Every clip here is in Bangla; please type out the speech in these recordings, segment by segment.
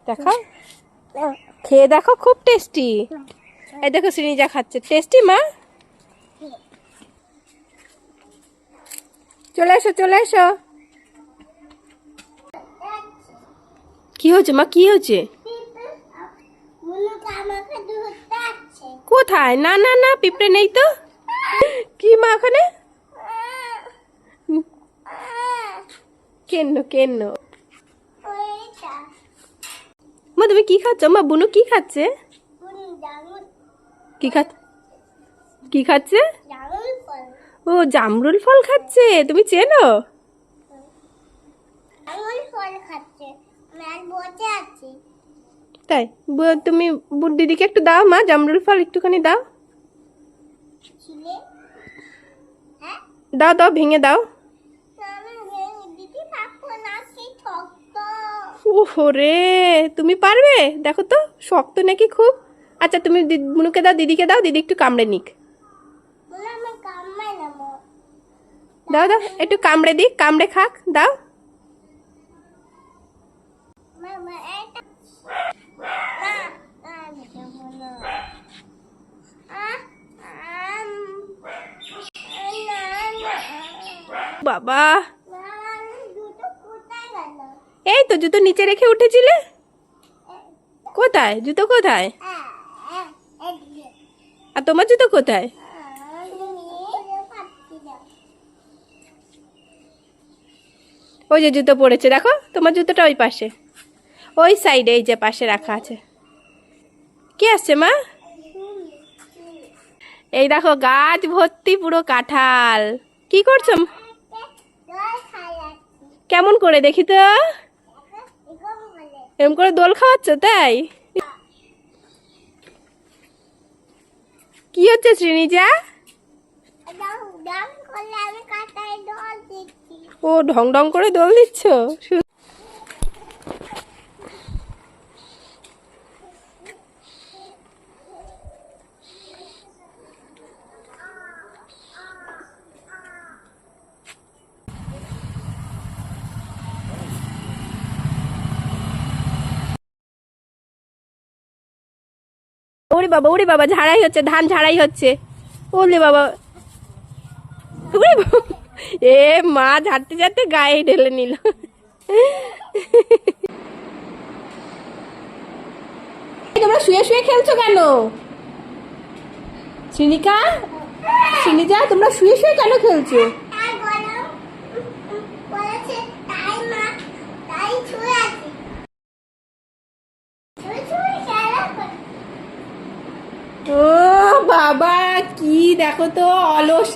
দেখো, খেয়ে দেখো, খুব টেস্টি। এই দেখো শ্রীনিজা খাচ্ছে, টেস্টি মা। চলে এসো, চলে এসো। কি হয়েছে মা, কি হয়েছে? কোথায়? না না না, পিঁপড়ে নেই তো। কি মা ওখানে? কেন কেন মা, তুমি কি খাচ্ছ? মা বুনু কি খাচ্ছে? কি কি খাচ্ছে? ও জামরুল ফল খাচ্ছে, তুমি চেনো? তাই তুমি দিদিকে একটু দাও মা, জামরুল ফল একটুখানি দাও। দাও দাও, ভেঙে দাও। ওরে, তুমি পারবে? দেখো তো, শক্ত নাকি খুব। আচ্ছা তুমি বুনুকে দাও, দিদিকে দাও, দিদি একটু কামড়ে নিক। দাও দাও, একটু কামড়ে দিক, কামড়ে খাক, দাও। বাবা, এই তো জুতো নিচে রেখে উঠেছিলে। কোথায় জুতো, কোথায়? আর তোমার জুতো কোথায়? ওই যে জুতো পড়েছে, দেখো তোমার জুতোটা ওই পাশে, ওই সাইডে, এই যে পাশে রাখা আছে। কি আসছে মা? এই দেখো গাছ ভর্তি পুরো কাঁঠাল। কি করছো? কেমন করে দেখি তো। এরকম করে দোল খাওয়াচ্ছ তাই? কি হচ্ছে শ্রীনিজা? ও ঢং ঢং করে দোল দিচ্ছ। ওরে বাবা, ওরে বাবা, ঝাড়াই হচ্ছে, ধান ঝাড়াই হচ্ছে। ওরে বাবা, ওরে বাবা, এ মা ঝাড়তে ঝাড়তে গায়ে ঢেলে নিল। তোমরা শুয়ে শুয়ে খেলছো কেন? শ্রীনিকা, শ্রীনিজা, তোমরা শুয়ে শুয়ে কেন খেলছো? ও বাবা, কি দেখো তো অলস,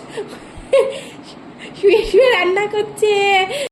শুয়ে শুয়ে রান্না করছে।